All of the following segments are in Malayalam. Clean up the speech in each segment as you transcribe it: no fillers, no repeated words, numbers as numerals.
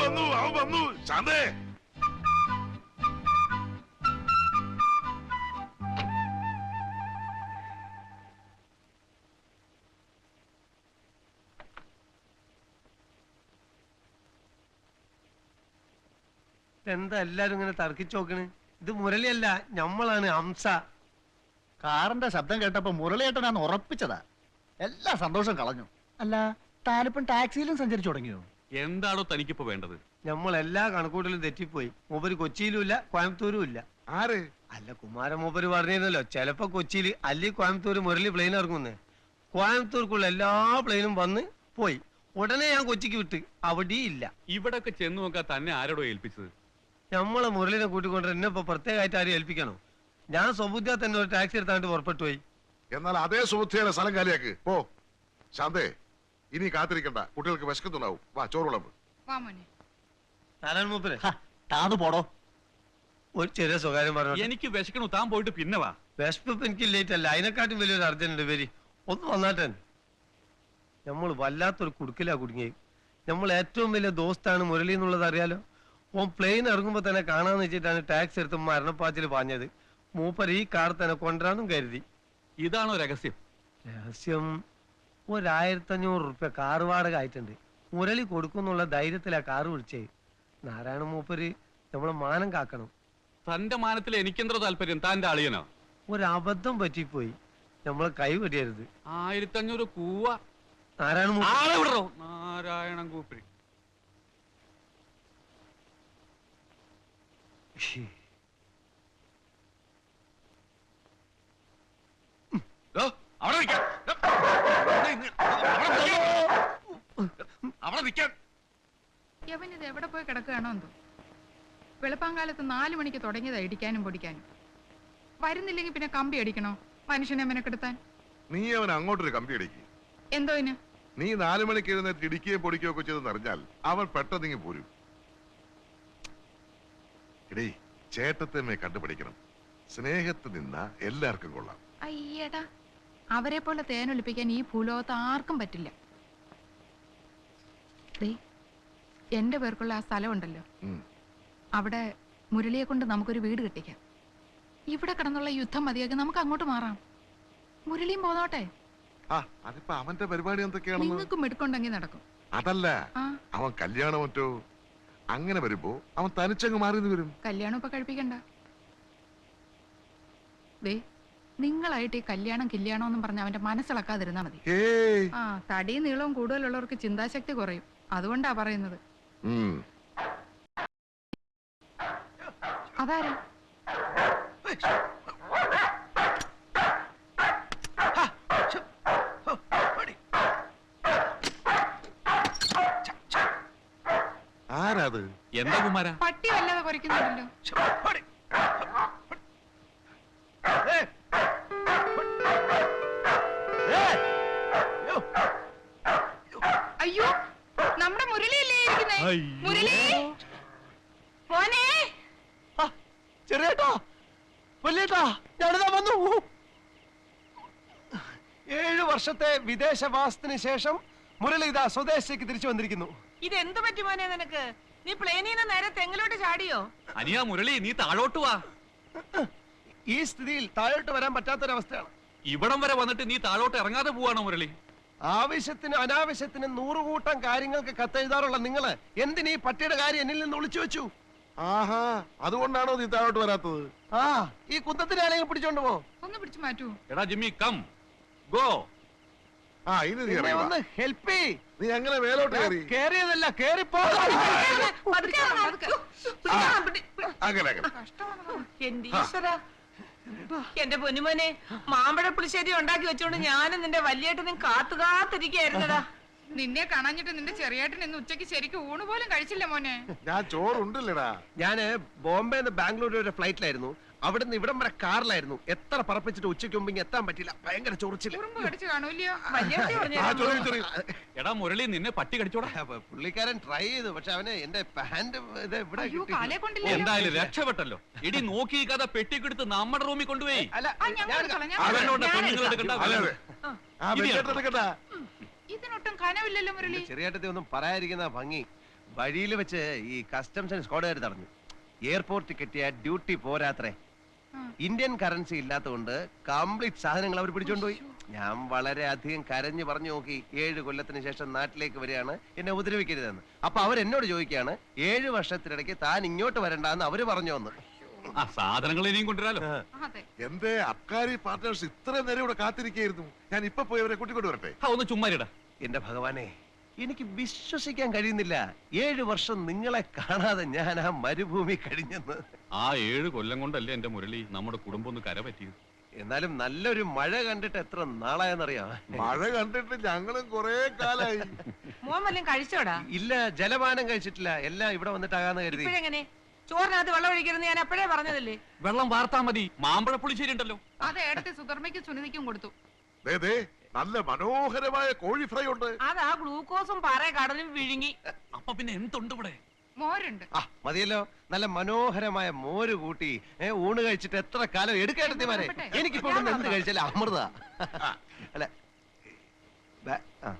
വന്നു അവൻ വന്നു. ശാന്തേ, എന്താ എല്ലാരും ഇങ്ങനെ തർക്കിച്ചു നോക്കണ്? ഇത് മുരളിയല്ല, ഞമ്മളാണ് ഹംസ. കാറിന്റെ ശബ്ദം കേട്ടപ്പോ മുരളിയേട്ടനാന്ന് ഉറപ്പിച്ചതാ. എല്ലാ സന്തോഷം കളഞ്ഞു. അല്ല, താനിപ്പം ടാക്സിയിലും സഞ്ചരിച്ചു തുടങ്ങിയോ? എന്താണോ തനിക്കിപ്പോ വേണ്ടത്? നമ്മൾ എല്ലാ കണക്കൂട്ടലും തെറ്റിപ്പോയി. മൂപ്പര് കൊച്ചിയിലും ഇല്ല, കോയമ്പത്തൂരും ഇല്ല. ആര്? അല്ല, കുമാരൻ മൂപ്പര് പറഞ്ഞിരുന്നല്ലോ ചിലപ്പോ കൊച്ചിയിൽ അല്ലി കോയമ്പത്തൂർ മുരളി പ്ലെയിൻ ഇറങ്ങുന്നേ. കോയമ്പത്തൂർക്കുള്ള എല്ലാ പ്ലെയിനും വന്ന് പോയി. ഉടനെ ഞാൻ കൊച്ചിക്ക് വിട്ട്, അവിടെ ഇല്ല. ഇവിടൊക്കെ ചെന്ന് നോക്കാൻ തന്നെ ആരോടോ ഏൽപ്പിച്ചത്? നമ്മളെ മുരളിനെ കൂട്ടിക്കൊണ്ട് എന്നെ ഇപ്പൊ പ്രത്യേകമായിട്ട് ആരും ഏൽപ്പിക്കണോ? ഞാൻ സ്വബുദ്ധിയാ തന്നെ ഒരു ടാക്സി എടുത്താണ്ട് പുറപ്പെട്ടു പോയി. എന്നാൽ അതേ സുഹൃത്തിയുടെ സ്ഥലം കാലിയാക്ക് പോ. ശാന്തേ, ഇനി കാത്തിരിക്കണ്ട, കുട്ടികൾക്ക് വിശക്കുന്നുണ്ടാവും. വാ, ചോറ് വിളമ്പ്. നാരായണ മൂപ്പര് താന്നു പോടോ. ഒരു ചെറിയ സ്വകാര്യം പറഞ്ഞു. എനിക്ക് വിശക്കണു, താൻ പോയിട്ട് പിന്നെ വാ. വിശപ്പ് എനിക്ക് ലേറ്റ് അല്ല, അതിനെക്കാട്ടും വലിയൊരു അർജന്റ് ഉണ്ട്. വരി, ഒന്ന് വന്നാട്ടെ. നമ്മൾ വല്ലാത്തൊരു കുടുക്കിലാ കുടുങ്ങി. നമ്മൾ ഏറ്റവും വലിയ ദോസ്താണ് മുരളി എന്നുള്ളത് അറിയാലോ. ഓൻ പ്ലെയിൻ ഇറങ്ങുമ്പോ തന്നെ കാണാന്ന് വെച്ചിട്ടാണ് ടാക്സി എടുത്ത് മരണപ്പാച്ചിൽ പാഞ്ഞത്. മൂപ്പർ ഈ കാർ തന്നെ കൊണ്ടുവരാന്നും കരുതി. ഇതാണോ രഹസ്യം? രഹസ്യം, 1500 റുപ്യ കാർ വാടക ആയിട്ടുണ്ട്. മുരളി കൊടുക്കുന്നുള്ള ധൈര്യത്തിലാ കാറ് വിളിച്ചേ. നാരായണ മൂപ്പര് നമ്മളെ മാനം കാക്കണം. തന്റെ മാനത്തിൽ എനിക്കെന്തോ താല്പര്യം? താന്റെ അളിയനോ? ഒരബദ്ധം പറ്റിപ്പോയി, നമ്മളെ കൈ വെടിയരുത്. 1500 കൂവ. നാരായണൻ കൂപ്പി. യവനിത് എവിടെ പോയി കിടക്കുകയാണോ എന്തോ. വെളുപ്പാങ്കാലത്ത് 4 മണിക്ക് തുടങ്ങിയതാ ഇടിക്കാനും പൊടിക്കാനും. വരുന്നില്ലെങ്കിൽ പിന്നെ കമ്പി അടിക്കണോ മനുഷ്യനെ മെനക്കെടുത്താൻ? നീ അവൻ അങ്ങോട്ടൊരു കമ്പി അടിക്കും. എന്തോ ഇന്? നീ 4 മണിക്ക് എഴുന്നേറ്റ് ഇടിക്കുകയോ പൊടിക്കുകയോ ഒക്കെ ചെയ്തെന്ന് അറിഞ്ഞാൽ അവൻ പെട്ടെന്ന് പോരും. ഇടേ, ചേട്ടത്തമ്മയെ കണ്ടുപിടിക്കണം. സ്നേഹത്തിൽ നിന്ന എല്ലാവർക്കും കൊള്ളാം. അയ്യടാ, അവരെ പോലെ തേനൊലിപ്പിക്കാൻ ഈ ഭൂലോകത്ത് ആർക്കും പറ്റില്ല. എന്റെ പേർക്കുള്ള ആ സ്ഥലം ഉണ്ടല്ലോ, അവിടെ മുരളിയെ കൊണ്ട് നമുക്കൊരു വീട് കെട്ടിക്കാം. ഇവിടെ കിടന്നുള്ള യുദ്ധം മതിയാക്കി നമുക്ക് അങ്ങോട്ട് മാറാം. മുരളിയും പോന്നോട്ടെ. അതിപ്പോ അവന്റെ പരിപാടി എന്തൊക്കെയാണ്? നിങ്ങൾക്കും എടുക്കൊണ്ടെങ്കിൽ നടക്കും. അതല്ല, അവൻ കല്യാണം മറ്റോ അങ്ങനെ വരുമ്പോ അവൻ തനിച്ചങ്ങ് മാറി വരും. കല്യാണം ഇപ്പൊ കഴിപ്പിക്കണ്ട. നിങ്ങളായിട്ട് ഈ കല്യാണം കല്യാണം പറഞ്ഞ അവന്റെ മനസ്സിളക്കാതിരുന്നാ മതി. തടിയും നീളവും കൂടുതലുള്ളവർക്ക് ചിന്താശക്തി കുറയും. അതുകൊണ്ടാ പറയുന്നത്. അതാരാ? ആരാത്? എന്താ കുമാര? പട്ടി വല്ലാതെ കുറയ്ക്കുന്നുണ്ടല്ലോ. അയ്യോ, നമ്മുടെ മുരളിയല്ലേ ഇരിക്കുന്നേ? മുരളി മോനെ. ചെറിയേട്ടാ, വലിയേട്ടാ, ഞാനിതാ വന്നു. 7 വർഷത്തെ വിദേശവാസത്തിന് ശേഷം മുരളി ഇതാ സ്വദേശത്തേക്ക് തിരിച്ചു വന്നിരിക്കുന്നു. ഇതെന്ത് പറ്റി മോനെ നിനക്ക്? നീ പ്ലെയിനിൽ നിന്ന് നേരെ തെങ്ങിലോട്ട് ചാടിയോ? അനിയാ മുരളി, നീ താഴോട്ട് വാ. ഈ സ്ഥിതിയിൽ താഴോട്ട് വരാൻ പറ്റാത്തൊരവസ്ഥയാണ്. ഇവിടം വരെ വന്നിട്ട് നീ താഴോട്ട് ഇറങ്ങാതെ പോവാണോ മുരളി? ആവശ്യത്തിന് അനാവശ്യത്തിന് 100 കൂട്ടം കാര്യങ്ങൾക്ക് കത്തെഴുതാറുള്ള നിങ്ങള് എന്തിനീ പട്ടിയുടെ കാര്യം എന്നിൽ നിന്ന് ഒളിച്ചു വെച്ചു? ആഹാ, അതുകൊണ്ടാണോ നീ താഴോട്ട് വരാത്തത്? ഈ കുന്തത്തിന് ആരെങ്കിലും പിടിച്ചോണ്ട് പോ. ഒന്ന് പിടിച്ചു മാറ്റൂ. എടാ ജിമ്മി, കം ഗോ. ഇനി നീ ഒന്ന് ഹെൽപ്പ് ചെയ്. നീ അങ്ങനെ മേലോട്ട് കയറി. കേറിയതല്ല, കേറിപ്പോ. എന്റെ പൊന്നുമോനെ, മാമ്പഴ പുളിശ്ശേരി ഉണ്ടാക്കി വെച്ചോണ്ട് ഞാനും നിന്റെ വലിയേട്ടനും കാത്തിരിക്കായിരുന്നടാ. നിന്നെ കാണാഞ്ഞിട്ട് നിന്റെ ചെറിയേട്ടൻ ഇന്ന് ഉച്ചക്ക് ശരിക്കും ഊണ് പോലും കഴിച്ചില്ല മോനെ. ഞാൻ ചോറുണ്ടല്ലടാ. ഞാന് ബോംബെന്ന് ബാംഗ്ലൂർ വരെ ഫ്ലൈറ്റിലായിരുന്നു. അവിടുന്ന് ഇവിടം വരെ കാറിലായിരുന്നു. എത്ര പറപ്പിച്ചിട്ട് ഉച്ചയ്ക്ക് മുമ്പ് എത്താൻ പറ്റില്ല. ഭയങ്കര ചൊറിച്ചില്. എടാ മുരളി, നിന്നെ പട്ടി കടിച്ചോടാ. പുള്ളിക്കാരൻ ട്രൈ ചെയ്തു, പക്ഷെ അവന് എന്റെ പാന്റ് ഇവിടെ എന്തായാലും രക്ഷപ്പെട്ടല്ലോ. ഇടി നോക്കി കഥ പെട്ടിക്കെടുത്ത് നമ്മുടെ റൂമിൽ കൊണ്ടുപോയി. ഇതിനൊട്ടും കനവില്ലല്ലോ മുരളി. ചെറിയേട്ടത്തെ ഒന്നും പറയാതിരിക്കുന്ന ഭംഗി. വഴിയിൽ വെച്ച് ഈ കസ്റ്റംസ് സ്ക്വാഡുകാർ തടഞ്ഞു. എയർപോർട്ടിൽ കിട്ടിയ ഡ്യൂട്ടി പോരാത്രേ. ഇന്ത്യൻ കറൻസി ഇല്ലാത്തതുകൊണ്ട് കംപ്ലീറ്റ് സാധനങ്ങൾ അവർ പിടിച്ചോണ്ടുപോയി. ഞാൻ വളരെ അധികം കരഞ്ഞു പറഞ്ഞു നോക്കി. 7 കൊല്ലത്തിന് ശേഷം നാട്ടിലേക്ക് വരികയാണ്, എന്നെ ഉപദ്രവിക്കരുതെന്ന്. അപ്പൊ അവരെന്നോട് ചോദിക്കുകയാണ് 7 വർഷത്തിനിടയ്ക്ക് താൻ ഇങ്ങോട്ട് വരണ്ടെന്ന് അവര് പറഞ്ഞു വന്ന്. ആ സാധനങ്ങൾ ഇനിയും കൊണ്ടുവരാലോ. അതെ. എന്റെ അബ്കാരി പാർട്ട്നേഴ്സ് ഇത്രയും നേരം ഇവിടെ കാത്തിരിക്കുകയായിരുന്നു. ഞാൻ ഇപ്പൊ പോയി അവരെ കൂട്ടിക്കൊണ്ട് വരട്ടെ. ഒന്ന് ചുമ്മാരിടാ. എന്റെ ഭഗവാനെ, എനിക്ക് വിശ്വസിക്കാൻ കഴിയുന്നില്ല. 7 വർഷം നിങ്ങളെ കാണാതെ ഞാൻ ആ മരുഭൂമി കഴിഞ്ഞെന്ന്. ആ 7 കൊല്ലം കൊണ്ടല്ലേ എന്റെ മുരളി നമ്മുടെ കുടുംബം ഒന്ന് കര പറ്റിയത്. എന്നാലും നല്ലൊരു മഴ കണ്ടിട്ട് എത്ര നാളായെന്നറിയാം. മഴ കണ്ടിട്ട് ഞങ്ങളും കൊറേ കാലായി. മോൻ വല്ലതും കഴിച്ചോടാ? ഇല്ല, ജലപാനം കഴിച്ചിട്ടില്ല. എല്ലാം ഇവിടെ വന്നിട്ടാകാന്ന് കരുതി. ഇപ്പോഴെങ്ങനെ? ചോറിനകത്ത് വെള്ളം ഒഴിക്കരുന്ന് ഞാൻ അപ്പോഴേ പറഞ്ഞതല്ലേ. വെള്ളം വാർത്താ മതി. മാമ്പഴ പുളിശ്ശേരി ഉണ്ടല്ലോ. അത് ഏടത്തെ സുധർമ്മയ്ക്കും സുനിതയ്ക്കും കൊടുത്തു. ദേ, ദേ, നല്ല മനോഹരമായ കോഴി ഫ്രൈ ഉണ്ട്. അതാ ഗ്ലൂക്കോസും പാറ കടലും വിഴുങ്ങി. അപ്പൊ പിന്നെ എന്തുണ്ട് ഇവിടെ? മോരുണ്ട്. ആ മതിയല്ലോ, നല്ല മനോഹരമായ മോര് കൂട്ടി ഊണ് കഴിച്ചിട്ട് എത്ര കാലം എടുക്കേണ്ടതിമാരെ. എനിക്കിപ്പോ ഇവിടുന്ന് എന്ത് കഴിച്ചാലും അമൃത. അല്ല ആ.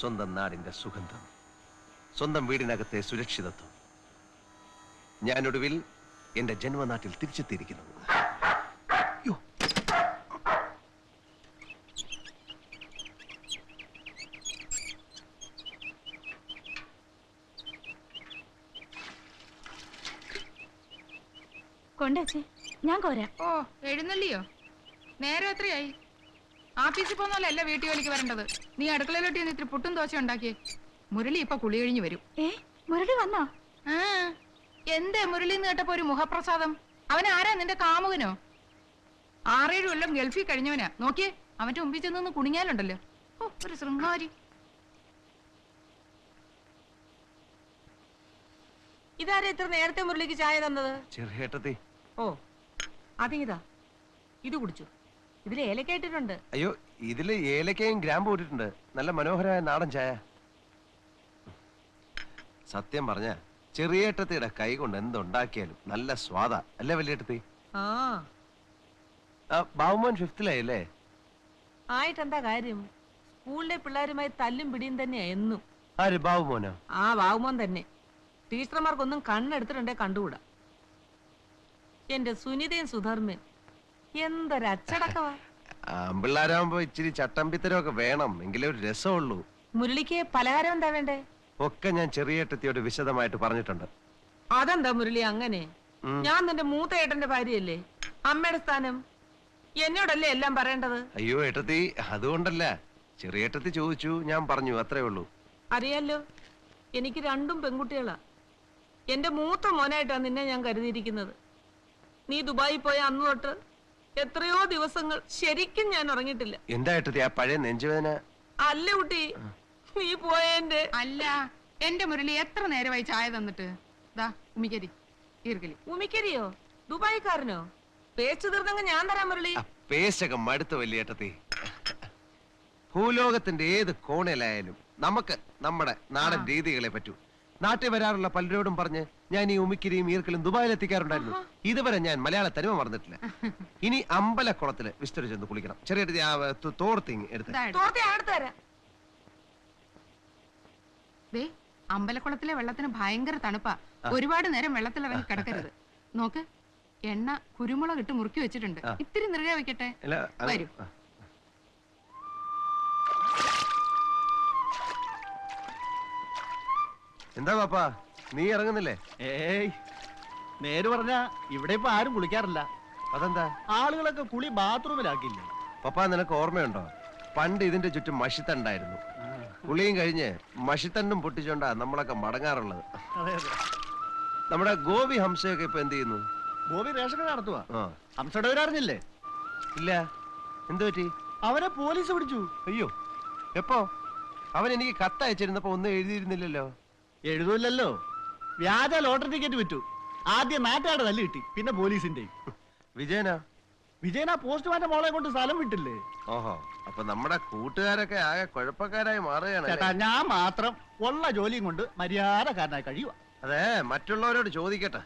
സ്വന്തം നാടിന്റെ സുഗന്ധം, സ്വന്തം വീടിനകത്തെ സുരക്ഷിതത്വം. ഞാനൊടുവിൽ എന്റെ ജന്മനാട്ടിൽ തിരിച്ചെത്തിയിരിക്കുന്നു. കൊണ്ടേച്ചേ, ഞാൻ കോരാ. ഓ, എഴുന്നള്ളിയോ? നേരെ എത്രയായി? ആഫീസിൽ പോന്നല്ല വീട്ടു ജോലിക്ക് വരേണ്ടത്. നീ അടുക്കളയിലോട്ട് ചെന്ന് ഇത്തിരി പുട്ടും ദോശ ഉണ്ടാക്കിയേ. മുരളി ഇപ്പൊ കുളി കഴിഞ്ഞു വരും. മുരളി വന്നോ? ആ, എന്തേ മുരളി എന്ന് കേട്ടപ്പോ ഒരു മുഖപ്രസാദം? അവൻ ആരാ, നിന്റെ കാമുകനോ? 6-7 കൊല്ലം ഗൾഫിൽ കഴിഞ്ഞവനാ. നോക്കിയേ, അവന്റെ മുമ്പിൽ ചെന്ന് കുണിങ്ങാലുണ്ടല്ലോ. ഓ, ഒരു ശൃംഗാരി. ഇതാരാ ഇത്ര നേരത്തെ മുരളിക്ക് ചായ തന്നത്? ചെറുഹേട്ടത്തി. ഓ, അതിങ്ങിതാ, ഇത് കുടിച്ചു. ഇതിൽ ഏലക്ക ഇട്ടിട്ടുണ്ട്. അയ്യോ, ഇതില് ഏലക്കയും ഗ്രാമ്പും ഇട്ടിട്ടുണ്ട്. നല്ല മനോഹരമായ നാടൻ ചായ. സത്യം പറഞ്ഞ ചെറിയേട്ടത്തിയുടെ കൈ കൊണ്ട് എന്തുണ്ടാക്കിയാലും നല്ല സ്വാദാ അല്ലേ വലിയേട്ടത്തി? ആ, ബാബുമോൻ 5th-ലായല്ലേ? ആയിട്ടെന്താ കാര്യം? സ്കൂളിലെ പിള്ളേരുമായി തല്ലും പിടിയും തന്നെയാ എന്നും. ആര്, ബാബുമോനോ? ആ, ബാബുമോൻ തന്നെ. ടീച്ചർമാർക്കൊന്നും കണ്ണെടുത്തിട്ടുണ്ടേ കണ്ടുകൂടാ. എന്റെ സുനിതയും സുധർമ്മൻ എന്തൊരച്ചടക്കവാ. ആമ്പിള്ളാരാകുമ്പോ ഇച്ചിരി ചട്ടമ്പിത്തരമൊക്കെ വേണം, എങ്കിലേ ഒരു രസമുള്ളൂ. മുരളിക്ക് പലഹാരം എന്താ വേണ്ടേ? ഒക്കെ ഞാൻ ചെറിയേട്ടത്തിയോട് വിശദമായിട്ട് പറഞ്ഞിട്ടുണ്ട്. അതെന്താ മുരളി അങ്ങനെ? ഞാൻ നിന്റെ മൂത്ത ഏട്ടന്റെ ഭാര്യയല്ലേ? അമ്മയുടെ സ്ഥാനം എന്നോടല്ലേ എല്ലാം പറയേണ്ടത്? അയ്യോ ഏട്ടത്തി, അതുകൊണ്ടല്ല. ചെറിയേട്ടത്തി ചോദിച്ചു, ഞാൻ പറഞ്ഞു, അത്രേ ഉള്ളൂ. അറിയാലോ, എനിക്ക് 2 പെൺകുട്ടികളാ. എന്റെ മൂത്ത മോനായിട്ടാണ് നിന്നെ ഞാൻ കരുതിയിരിക്കുന്നത്. നീ ദുബായി പോയ അന്ന് തൊട്ട് എത്രയോ ദിവസങ്ങൾ ശരിക്കും ഞാൻ ഉറങ്ങിയിട്ടില്ല. എന്താ ഏട്ടത്തി ആ പഴയ നെഞ്ചുവേദന? അല്ല കുട്ടി, നീ പോയതിന്റെ. അല്ല, എന്റെ മുരളി എത്ര നേരമായി ചായ തന്നിട്ട്? ദാ ഉമിക്കരി, ഈർക്കലി. ഉമിക്കരിയോ? ദുബായിക്കാരനോ? പേച്ചു തീർന്നെങ്കിൽ ഞാൻ തരാം മുരളി. പേശക മടുത്ത വലിയേട്ടത്തി. ഭൂലോകത്തിന്റെ ഏത് കോണിലായാലും നമുക്ക് നമ്മുടെ നാടൻ രീതികളെ പറ്റൂ. നാട്ടിൽ വരാറുള്ള പലരോടും പറഞ്ഞ് ഞാൻ ഈ ഉമിക്കിരിയും ഈർക്കലും ദുബായിൽ എത്തിക്കാറുണ്ടായിരുന്നു. ഇതുവരെ ഞാൻ മലയാള തനിമ മറന്നിട്ടില്ല. ഇനി അമ്പലക്കുളത്തില് വിസ്തരി ചെന്ന് കുളിക്കണം. ചെറിയ തോർത്തിങ് എടുത്ത്. തോർത്തി അടുത്ത് തരാം. ദേ, അമ്പലക്കുളത്തിലെ വെള്ളത്തിന് ഭയങ്കര തണുപ്പാ. ഒരുപാട് നേരം വെള്ളത്തിലിറങ്ങി കിടക്കരുത്. നോക്ക്, എണ്ണ കുരുമുളക് ഇട്ട് മുറുക്കി വെച്ചിട്ടുണ്ട്. ഇത്തിരി നിറയെ വെക്കട്ടെ. വരൂ. എന്താ പാപ്പാ, നീ ഇറങ്ങുന്നില്ലേ? ഏയ്, നേര് പറഞ്ഞ ഇവിടെ ഇപ്പൊ ആരും കുളിക്കാറില്ല. അതെന്താ? ആളുകളൊക്കെ കുളി ബാത്റൂമിലാക്കില്ലേ. പപ്പാ, നിനക്ക് ഓർമ്മയുണ്ടോ? പണ്ട് ഇതിന്റെ ചുറ്റും മഷിത്തണ്ടായിരുന്നു. കുളിയും കഴിഞ്ഞ് മഷിത്തണ്ടും പൊട്ടിച്ചോണ്ടാ നമ്മളൊക്കെ മടങ്ങാറുള്ളത്. അതെ അതെ. നമ്മുടെ ഗോപി ഹംസയൊക്കെ ഇപ്പൊ എന്ത് ചെയ്യുന്നു? ഗോപി റേഷൻ കട നടത്തുവാ. ആ, ഹംസടവരറിഞ്ഞില്ലേ? ഇല്ല. എന്തു പറ്റി? അവരെ പോലീസ് പിടിച്ചു. അയ്യോ, എപ്പോ? അവൻ എനിക്ക് കത്തയച്ചിരുന്നപ്പോ ഒന്നും എഴുതിയിരുന്നില്ലല്ലോ. എഴുതൂല്ലല്ലോ. വ്യാജ ലോട്ടറി ടിക്കറ്റ് വിറ്റു. ആദ്യം നാട്ടുകാരുടെ തല്ല് കിട്ടി, പിന്നെ പോലീസിന്റെ. വിജയനാ? വിജയനാ പോസ്റ്റ്മാന്റെ മോളെ കൊണ്ട് സ്ഥലം വിട്ടില്ലേ. ഓഹോ, അപ്പൊ നമ്മുടെ കൂട്ടുകാരൊക്കെ ആകെ കുഴപ്പക്കാരായി മാറുകയാണ്. ചേട്ടാ, ഞാൻ മാത്രം ഉള്ള ജോലിയും കൊണ്ട് മര്യാദക്കാരനായി കഴിയുക. അതെ, മറ്റുള്ളവരോട് ചോദിക്കട്ടെ.